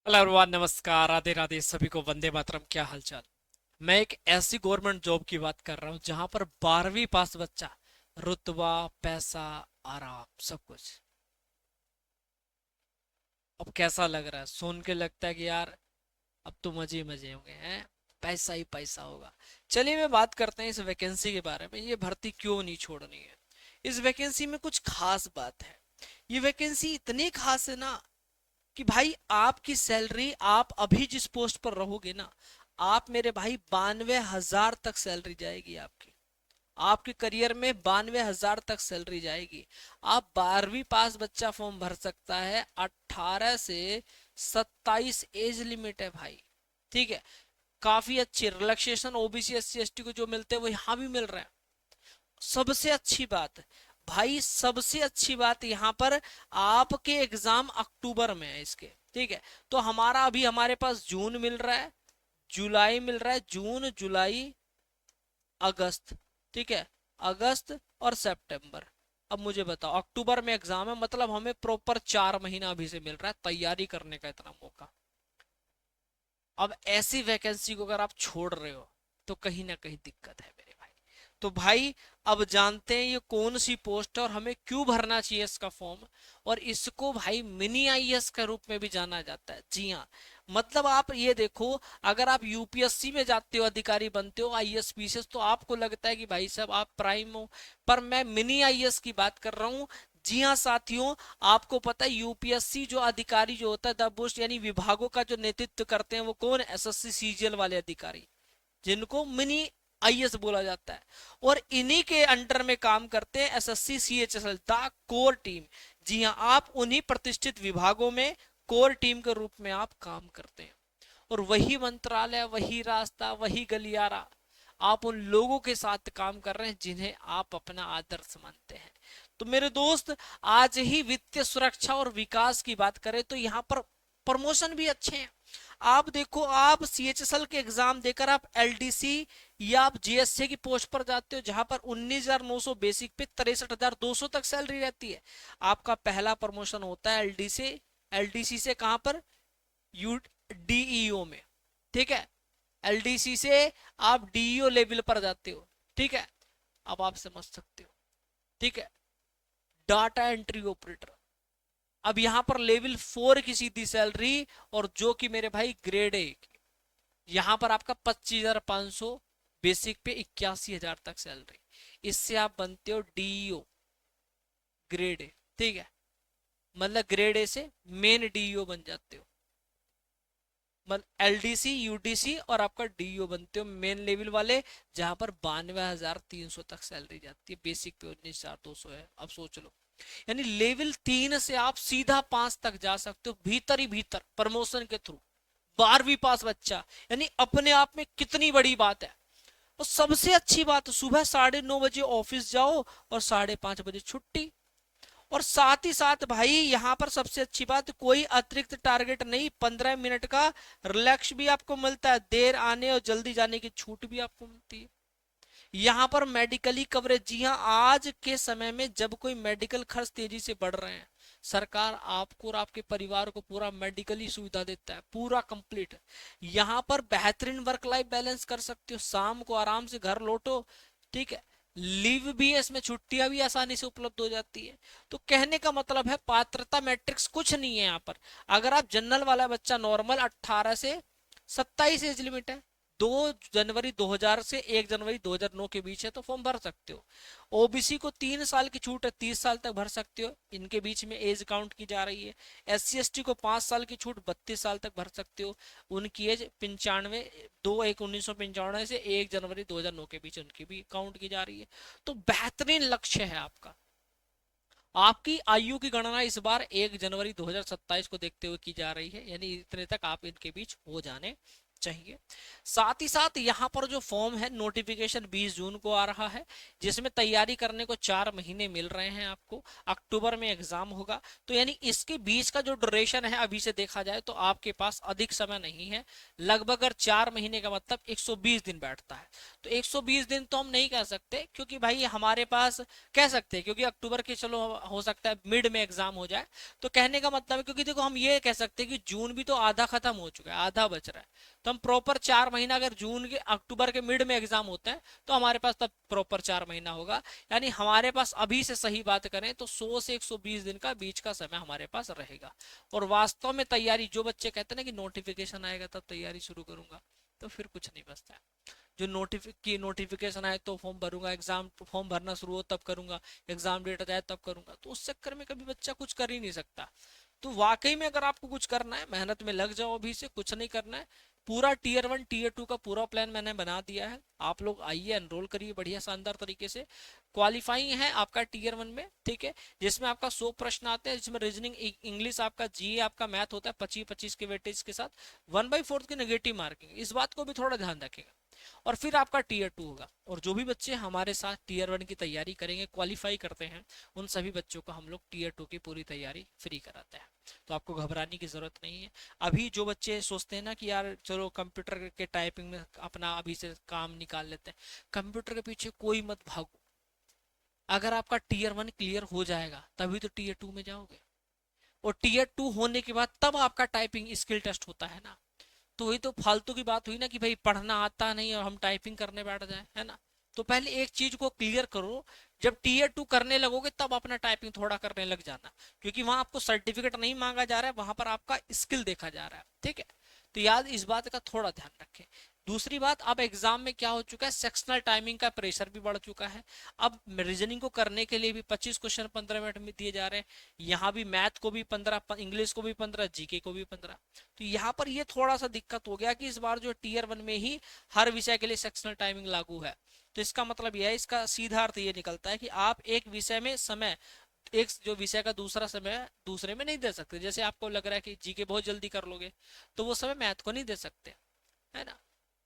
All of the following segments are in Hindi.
हेलो एवरीवन, नमस्कार, राधे राधे, सभी को वंदे मातरम। क्या हालचाल। मैं एक ऐसी गवर्नमेंट जॉब की बात कर रहा हूँ जहां पर 12वीं पास बच्चा, रुतबा, पैसा, आराम, सब कुछ। अब कैसा लग रहा है? सुन के लगता है कि यार अब तो मजे ही मजे होंगे हैं। पैसा ही पैसा होगा। चलिए, मैं बात करते हैं इस वैकेंसी के बारे में। ये भर्ती क्यों नहीं छोड़नी है? इस वैकेंसी में कुछ खास बात है। ये वैकेंसी इतनी खास है ना कि भाई आपकी सैलरी, आप अभी जिस पोस्ट पर रहोगे ना, आप मेरे भाई 92,000 तक सैलरी जाएगी आपकी। आपके करियर में 92,000 तक सैलरी जाएगी। आप 12वीं पास बच्चा फॉर्म भर सकता है। 18 से 27 एज लिमिट है भाई। ठीक है। काफी अच्छी रिलैक्सेशन ओबीसी एससी एसटी को जो मिलते हैं वो यहाँ भी मिल रहा है। सबसे अच्छी बात भाई, सबसे अच्छी बात यहाँ पर, आपके एग्जाम अक्टूबर में है इसके। ठीक है। तो हमारा अभी हमारे पास जून मिल रहा है, जुलाई मिल रहा है, जून, जुलाई, अगस्त। ठीक है। अगस्त और सितंबर। अब मुझे बताओ, अक्टूबर में एग्जाम है, मतलब हमें प्रॉपर 4 महीना अभी से मिल रहा है तैयारी करने का इतना मौका। अब ऐसी वैकेंसी को अगर आप छोड़ रहे हो तो कहीं ना कहीं दिक्कत है मेरे भाई। तो भाई, अब जानते हैं ये कौन सी पोस्ट है और हमें क्यों भरना चाहिए इसका फॉर्म। और इसको भाई मिनी आईएएस के रूप में भी जाना जाता है। जी हाँ। मतलब आप ये देखो, अगर आप यूपीएससी में जाते हो, अधिकारी बनते हो, आईएएस पीसीएस, तो आपको लगता है कि भाई साहब आप प्राइम हो। पर मैं मिनी आईएएस की बात कर रहा हूँ। जी हाँ साथियों, आपको पता है यूपीएससी जो अधिकारी जो होता है, द पोस्ट यानी विभागों का जो नेतृत्व करते हैं, वो कौन? एसएससी सीजीएल वाले अधिकारी, जिनको मिनी आईएएस बोला जाता है। और इन्हीं के अंडर में काम करते हैं SSC CHSL, the core team. जी हाँ, आप उन्हीं प्रतिष्ठित विभागों में कोर टीम के रूप में आप काम करते हैं। और वही मंत्रालय, वही रास्ता, वही गलियारा, आप उन लोगों के साथ काम कर रहे हैं जिन्हें आप अपना आदर्श मानते हैं। तो मेरे दोस्त, आज ही वित्तीय सुरक्षा और विकास की बात करें तो यहाँ पर प्रमोशन भी अच्छे हैं। आप देखो, आप सीएचएसएल के एग्जाम देकर आप एलडीसी या आप जीएससी की पोस्ट पर जाते हो, जहां पर 19,900 बेसिक पे 63,200 तक सैलरी रहती है। आपका पहला प्रमोशन होता है एलडीसी। एलडीसी से कहां पर? यू डीईओ में। ठीक है। एलडीसी से आप डीईओ लेवल पर जाते हो। ठीक है। अब आप समझ सकते हो। ठीक है। Data entry operator. अब यहां पर लेवल 4 की सीधी सैलरी, और जो कि मेरे भाई ग्रेड 1, यहां पर आपका 25,500 बेसिक पे 81,000 तक सैलरी। इससे आप बनते हो डीईओ ग्रेड 1। ठीक है। मतलब ग्रेड 1 से मेन डीईओ बन जाते हो। मतलब एलडीसी, यूडीसी और आपका डीओ बनते हो मेन लेवल वाले, जहां पर 92,300 तक सैलरी जाती है। बेसिक पे 19,200 है। अब सोच लो, यानी लेवल 3 से आप सीधा 5 तक जा सकते हो, भीतर ही भीतर प्रमोशन के थ्रू। 12वीं पास बच्चा, यानी अपने आप में कितनी बड़ी बात है। और सबसे अच्छी बात, सुबह 9:30 बजे ऑफिस जाओ और 5:30 बजे छुट्टी। और साथ ही साथ भाई, यहाँ पर सबसे अच्छी बात, कोई अतिरिक्त टारगेट नहीं, 15 मिनट का रिलैक्स भी आपको मिलता है, देर आने और जल्दी जाने की छूट भी आपको मिलती है। यहाँ पर मेडिकली कवरेज। जी हाँ, आज के समय में जब कोई मेडिकल खर्च तेजी से बढ़ रहे हैं, सरकार आपको और आपके परिवार को पूरा मेडिकली सुविधा देता है, पूरा कंप्लीट। यहाँ पर बेहतरीन वर्क लाइफ बैलेंस कर सकते हो, शाम को आराम से घर लौटो। ठीक है। लीव भी है इसमें, छुट्टियां भी आसानी से उपलब्ध हो जाती है। तो कहने का मतलब है, पात्रता मैट्रिक्स कुछ नहीं है यहाँ पर। अगर आप जनरल वाला बच्चा, नॉर्मल 18 से 27 एज लिमिट है, 2 जनवरी 2000 से 1 जनवरी 2009 के बीच है, तो फॉर्म भर सकते हो। ओबीसी को 3 साल की छूट है, 30 साल तक भर सकते हो, इनके बीच में एज काउंट की जा रही है। एससी एसटी को 5 साल की छूट, 32 साल तक भर सकते हो, उनकी एज 95, 2/1/1995 से 1 जनवरी 2009 के बीच उनकी भी काउंट की जा रही है। तो बेहतरीन लक्ष्य है आपका। आपकी आयु की गणना इस बार 1 जनवरी 2027 को देखते हुए की जा रही है, यानी इतने तक आप इनके बीच हो जाने चाहिए। साथ ही साथ यहाँ पर जो फॉर्म है नोटिफिकेशन 20 जून को आ रहा है, जिसमें तैयारी करने को 4 महीने मिल रहे हैं आपको। अक्टूबर में एग्जाम होगा, तो यानी इसके बीच का जो ड्यूरेशन है अभी से देखा जाए तो आपके पास अधिक समय नहीं है। लगभग अगर 4 महीने का मतलब 120 दिन बैठता है, तो 120 दिन तो हम नहीं कह सकते, क्योंकि भाई हमारे पास कह सकते हैं क्योंकि अक्टूबर के चलो हो सकता है मिड में एग्जाम हो जाए। तो कहने का मतलब है, क्योंकि देखो हम ये कह सकते हैं कि जून भी तो आधा खत्म हो चुका है, आधा बच रहा है, तो हम प्रॉपर 4 महीना, अगर जून के अक्टूबर के मिड में एग्जाम होते हैं तो हमारे पास तब प्रॉपर 4 महीना होगा। यानी हमारे पास अभी से सही बात करें तो 100 से 120 दिन का बीच का समय हमारे पास रहेगा। और वास्तव में तैयारी, जो बच्चे कहते हैं ना कि नोटिफिकेशन आएगा तब तैयारी शुरू करूंगा, तो फिर कुछ नहीं बचता है। जो नोटिफिकेशन आए तो फॉर्म भरूंगा, एग्जाम फॉर्म भरना शुरू हो तब करूंगा, एग्जाम डेट आए तब करूंगा, तो उस चक्कर में कभी बच्चा कुछ कर ही नहीं सकता। तो वाकई में अगर आपको कुछ करना है, मेहनत में लग जाओ, अभी से कुछ नहीं करना है। पूरा टीयर 1 टीयर 2 का पूरा प्लान मैंने बना दिया है, आप लोग आइए एनरोल करिए बढ़िया शानदार तरीके से। क्वालिफाइंग है आपका टीयर 1 में, ठीक है, जिसमें आपका 100 प्रश्न आते हैं, जिसमें रीजनिंग, इंग्लिश, आपका जीए, आपका मैथ होता है 25-25 के वेटेज के साथ, 1/4 की नेगेटिव मार्किंग, इस बात को भी थोड़ा ध्यान रखेगा। और फिर आपका टीयर 2 होगा, और जो भी बच्चे हमारे साथ टीयर 1 की तैयारी करेंगे, क्वालिफाई करते हैं, उन सभी बच्चों को हम लोग टीयर 2 की पूरी तैयारी फ्री कराते हैं। तो आपको घबराने की जरूरत नहीं है। अभी जो बच्चे सोचते हैं ना कि यार चलो कंप्यूटर के टाइपिंग में अपना अभी से काम निकाल लेते हैं, कंप्यूटर के पीछे कोई मत भागो। अगर आपका टीयर 1 क्लियर हो जाएगा तभी तो टीयर 2 में जाओगे, और टीयर 2 होने के बाद तब आपका टाइपिंग स्किल टेस्ट होता है ना। तो वही तो फालतू की बात हुई ना कि भाई पढ़ना आता नहीं और हम टाइपिंग करने बैठ जाए, है ना। तो पहले एक चीज को क्लियर करो, जब टीयर 2 करने लगोगे तब अपना टाइपिंग थोड़ा करने लग जाना, क्योंकि वहां आपको सर्टिफिकेट नहीं मांगा जा रहा है, वहां पर आपका स्किल देखा जा रहा है, ठीक है। तो याद इस बात का थोड़ा ध्यान रखें। दूसरी बात, अब एग्जाम में क्या हो चुका है, सेक्शनल टाइमिंग का प्रेशर भी बढ़ चुका है। अब रीजनिंग को करने के लिए भी 25 क्वेश्चन 15 मिनट में दिए जा रहे हैं, यहाँ भी मैथ को भी 15, इंग्लिश को भी 15, जीके को भी 15। तो यहाँ पर ये थोड़ा सा दिक्कत हो गया कि इस बार जो टीयर 1 में ही हर विषय के लिए सेक्शनल टाइमिंग लागू है। तो इसका मतलब यह है, इसका सीधा अर्थ ये निकलता है कि आप एक विषय में समय, एक जो विषय का दूसरा समय दूसरे में नहीं दे सकते। जैसे आपको लग रहा है कि जीके बहुत जल्दी कर लोगे, तो वो समय मैथ को नहीं दे सकते, है ना।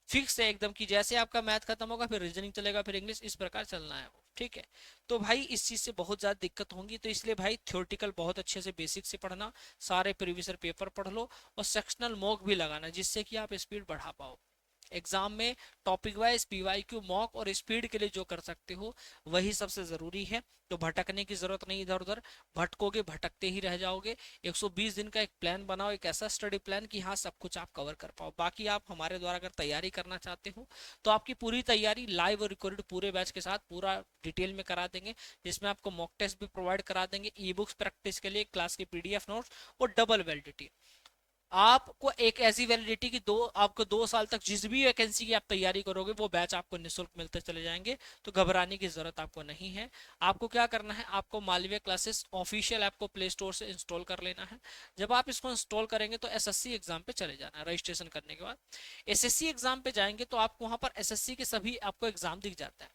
फिक्स है एकदम कि जैसे आपका मैथ खत्म होगा फिर रीजनिंग चलेगा, फिर इंग्लिश, इस प्रकार चलना है वो, ठीक है। तो भाई इस चीज से बहुत ज्यादा दिक्कत होगी, तो इसलिए भाई थ्योरेटिकल बहुत अच्छे से बेसिक से पढ़ना, सारे प्रीवियस पेपर पढ़ लो, और सेक्शनल मॉक भी लगाना, जिससे कि आप स्पीड बढ़ा पाओ एग्जाम में। टॉपिक वाइज पीवाईक्यू मॉक और स्पीड के लिए जो कर सकते हो वही सबसे जरूरी है। तो भटकने की जरूरत नहीं इधर उधर, भटकोगे भटकते ही रह जाओगे। 120 दिन का एक प्लान बनाओ, एक ऐसा स्टडी प्लान कि हाँ सब कुछ आप कवर कर पाओ। बाकी आप हमारे द्वारा अगर तैयारी करना चाहते हो तो आपकी पूरी तैयारी लाइव और रिकॉर्डेड पूरे बैच के साथ पूरा डिटेल में करा देंगे, जिसमें आपको मॉक टेस्ट भी प्रोवाइड करा देंगे, ई बुक्स प्रैक्टिस के लिए, क्लास की पीडीएफ नोट्स, और डबल वैलिडिटी। आपको एक ऐसी वैलिडिटी की आपको 2 साल तक जिस भी वैकेंसी की आप तैयारी करोगे वो बैच आपको निःशुल्क मिलते चले जाएंगे। तो घबराने की जरूरत आपको नहीं है। आपको क्या करना है, आपको मालवीय क्लासेस ऑफिशियल ऐप को प्ले स्टोर से इंस्टॉल कर लेना है। जब आप इसको इंस्टॉल करेंगे तो एसएससी एग्जाम पे चले जाना है। रजिस्ट्रेशन करने के बाद एसएससी एग्जाम पे जाएंगे तो आपको वहां पर एसएससी के सभी आपको एग्जाम दिख जाता है।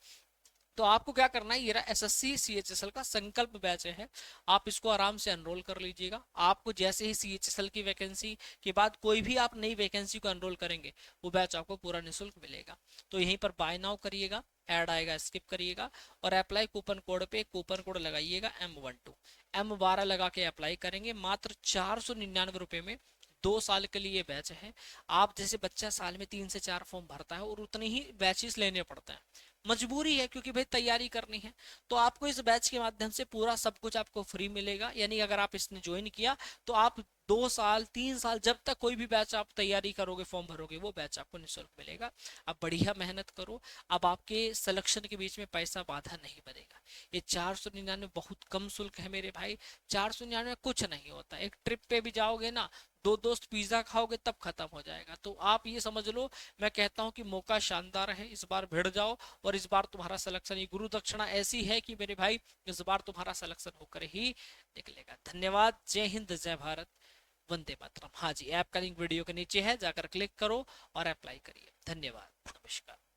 तो आपको क्या करना है, ये रहा एसएससी सीएचएसएल का संकल्प बैच है, आप इसको आराम से एनरोल कर लीजिएगा। आपको जैसे ही सीएचएसएल की वैकेंसी के बाद कोई भी आप नई वैकेंसी को एनरोल करेंगे वो बैच आपको पूरा निःशुल्क मिलेगा। तो यहीं पर बाय नाउ करिएगा, ऐड आएगा स्किप करिएगा, और अप्लाई कूपन कोड पे कूपन कोड लगाइएगा M12, M12 लगा के अप्लाई करेंगे। मात्र 499 रुपए में 2 साल के लिए बैच है। आप जैसे बच्चा साल में 3 से 4 फॉर्म भरता है और उतने ही बैचेस लेने पड़ते हैं, मजबूरी है क्योंकि भाई तैयारी करनी है। तो आपको इस बैच के माध्यम से पूरा सब कुछ आपको फ्री मिलेगा। यानी अगर आप इसने ज्वाइन किया तो आप 2 साल 3 साल जब तक कोई भी बैच आप तैयारी करोगे फॉर्म भरोगे वो बैच आपको निःशुल्क मिलेगा। आप बढ़िया मेहनत करो। अब आपके सिलेक्शन के बीच में पैसा बाधा नहीं बनेगा। ये 499 बहुत कम शुल्क है मेरे भाई। 499 कुछ नहीं होता। एक ट्रिप पे भी जाओगे ना, दो दोस्त पिज्जा खाओगे तब खत्म हो जाएगा। तो आप ये समझ लो, मैं कहता हूँ कि मौका शानदार है, इस बार भिड़ जाओ और इस बार तुम्हारा सिलेक्शन, ये गुरु दक्षिणा ऐसी है कि मेरे भाई इस बार तुम्हारा सिलेक्शन होकर ही निकलेगा। धन्यवाद। जय हिंद, जय भारत, वंदे मातरम। हाँ जी, ऐप का लिंक वीडियो के नीचे है, जाकर क्लिक करो और अप्लाई करिए। धन्यवाद, नमस्कार।